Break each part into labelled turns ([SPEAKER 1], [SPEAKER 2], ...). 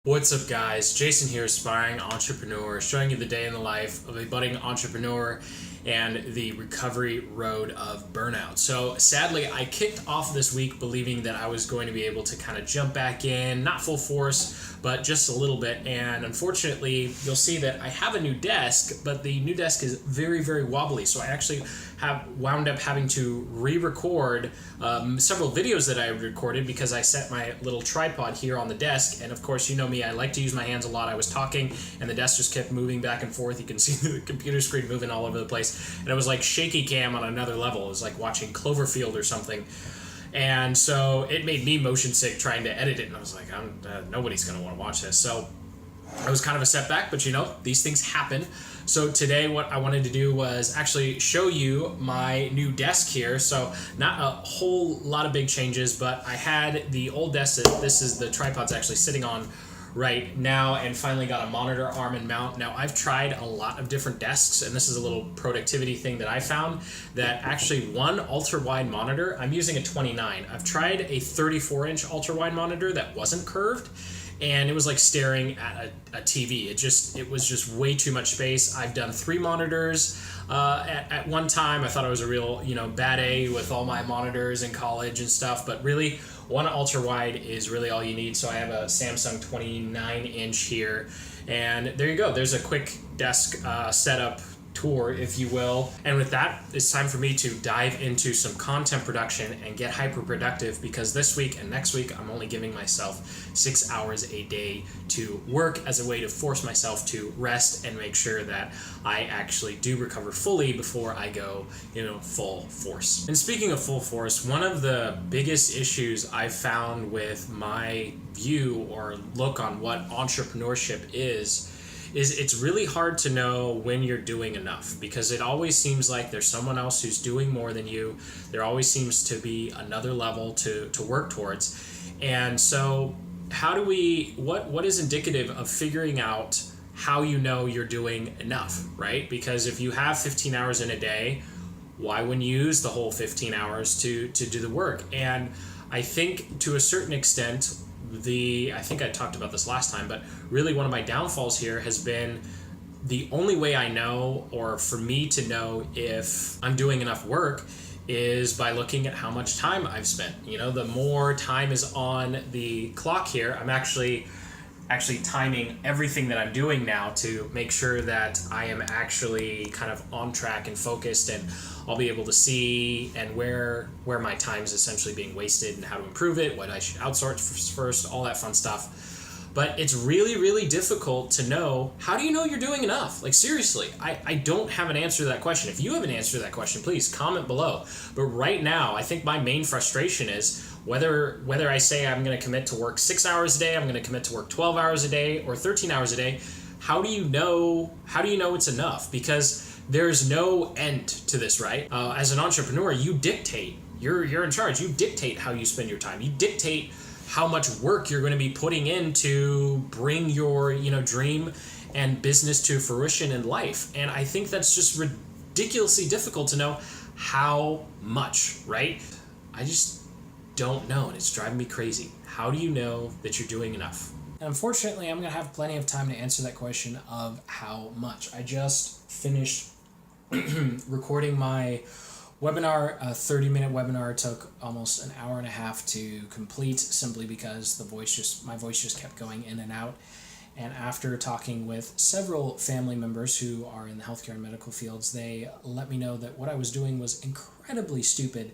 [SPEAKER 1] What's up, guys? Jason here, aspiring entrepreneur, showing you the day in the life of a budding entrepreneur and the recovery road of burnout. So sadly, I kicked off this week believing that I was going to be able to kind of jump back in, not full force, but just a little bit. And unfortunately, you'll see that I have a new desk, but the new desk is very, very wobbly. So I actually have wound up having to re-record several videos that I recorded because I set my little tripod here on the desk. And of course, you know me, I like to use my hands a lot. I was talking and the desk just kept moving back and forth. You can see the computer screen moving all over the place. And it was like shaky cam on another level. It was like watching Cloverfield or something. And so it made me motion sick trying to edit it. And I was like, nobody's going to want to watch this. So it was kind of a setback, but you know, these things happen. So today what I wanted to do was actually show you my new desk here. So not a whole lot of big changes, but I had the old desk that this is the tripod's actually sitting on right now, and finally got a monitor arm and mount. Now I've tried a lot of different desks, and this is a little productivity thing that I found, that actually one ultra wide monitor, I'm using a 29. I've tried a 34-inch ultra wide monitor that wasn't curved, and it was like staring at a TV. It was just way too much space. I've done 3 monitors at one time. I thought I was a real, bad A with all my monitors in college and stuff, but really one ultra wide is really all you need. So I have a Samsung 29-inch here, and there you go. There's a quick desk setup tour, if you will. And with that, it's time for me to dive into some content production and get hyper productive, because this week and next week I'm only giving myself 6 hours a day to work as a way to force myself to rest and make sure that I actually do recover fully before I go, full force. And speaking of full force, one of the biggest issues I've found with my view or look on what entrepreneurship is it's really hard to know when you're doing enough, because it always seems like there's someone else who's doing more than you. There always seems to be another level to work towards. And so what is indicative of figuring out how you know you're doing enough, right? Because if you have 15 hours in a day, why wouldn't you use the whole 15 hours to do the work? And I think to a certain extent, I think I talked about this last time, but really one of my downfalls here has been the only way I know, or for me to know if I'm doing enough work, is by looking at how much time I've spent. The more time is on the clock here, I'm actually timing everything that I'm doing now to make sure that I am actually kind of on track and focused, and I'll be able to see and where my time is essentially being wasted and how to improve it, what I should outsource first, all that fun stuff. But it's really, really difficult to know. How do you know you're doing enough? Like, seriously, I don't have an answer to that question. If you have an answer to that question, please comment below. But right now, I think my main frustration is whether I say I'm going to commit to work 6 hours a day, I'm going to commit to work 12 hours a day, or 13 hours a day. How do you know it's enough? Because there's no end to this, right? As an entrepreneur, you dictate. You're in charge. You dictate how you spend your time. You dictate how much work you're going to be putting in to bring your dream and business to fruition in life. And I think that's just ridiculously difficult to know how much, right? I just don't know, and it's driving me crazy. How do you know that you're doing enough? And unfortunately, I'm going to have plenty of time to answer that question of how much. I just finished recording my webinar. A 30-minute webinar took almost an hour and a half to complete, simply because my voice just kept going in and out. And after talking with several family members who are in the healthcare and medical fields, they let me know that what I was doing was incredibly stupid,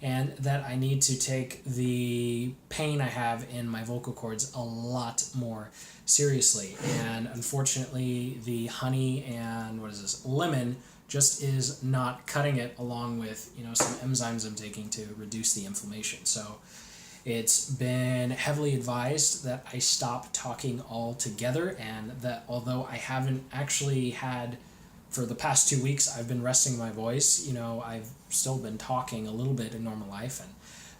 [SPEAKER 1] and that I need to take the pain I have in my vocal cords a lot more seriously. And unfortunately, the honey and lemon just is not cutting it, along with some enzymes I'm taking to reduce the inflammation. So it's been heavily advised that I stop talking altogether, and that although I haven't actually had, for the past 2 weeks, I've been resting my voice, I've still been talking a little bit in normal life, and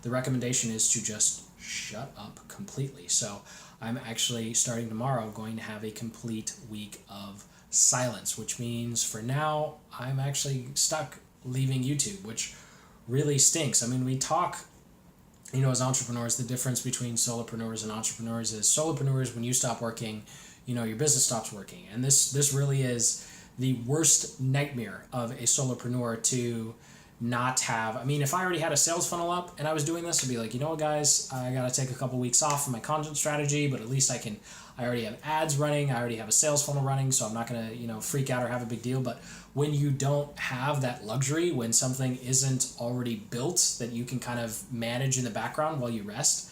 [SPEAKER 1] the recommendation is to just shut up completely. So I'm actually, starting tomorrow, going to have a complete week of silence, which means for now I'm actually stuck leaving YouTube, which really stinks. I mean, we talk as entrepreneurs, the difference between solopreneurs and entrepreneurs is solopreneurs, when you stop working, your business stops working. And this really is the worst nightmare of a solopreneur, to not have. I mean, if I already had a sales funnel up and I was doing this, I'd be like, you know what, guys, I got to take a couple weeks off from my content strategy, but at least I already have ads running. I already have a sales funnel running, so I'm not going to, freak out or have a big deal. But when you don't have that luxury, when something isn't already built that you can kind of manage in the background while you rest,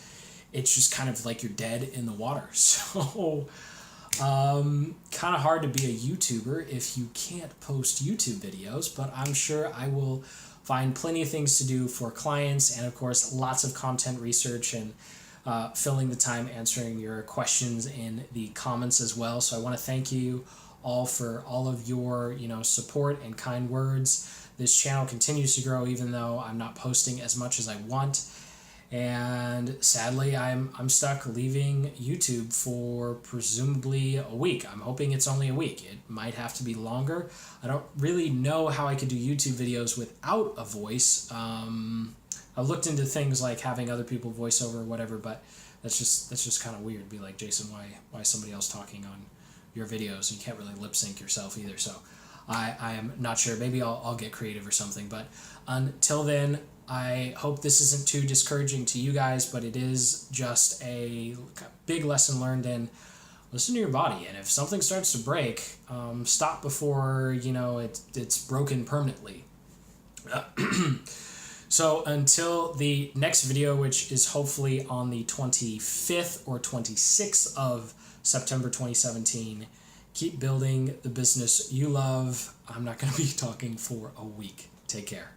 [SPEAKER 1] it's just kind of like you're dead in the water. So kind of hard to be a YouTuber if you can't post YouTube videos, but I'm sure I will find plenty of things to do for clients, and of course lots of content research and filling the time answering your questions in the comments as well. So I want to thank you all for all of your support and kind words. This channel continues to grow even though I'm not posting as much as I want. And sadly, I'm stuck leaving YouTube for presumably a week. I'm hoping it's only a week. It might have to be longer. I don't really know how I could do YouTube videos without a voice. I've looked into things like having other people voice over or whatever, but that's just kind of weird. Be like, Jason, why is somebody else talking on your videos? And you can't really lip sync yourself either. So I am not sure. Maybe I'll get creative or something. But until then, I hope this isn't too discouraging to you guys, but it is just a big lesson learned in listen to your body. And if something starts to break, stop before, it's broken permanently. So until the next video, which is hopefully on the 25th or 26th of September 2017, keep building the business you love. I'm not going to be talking for a week. Take care.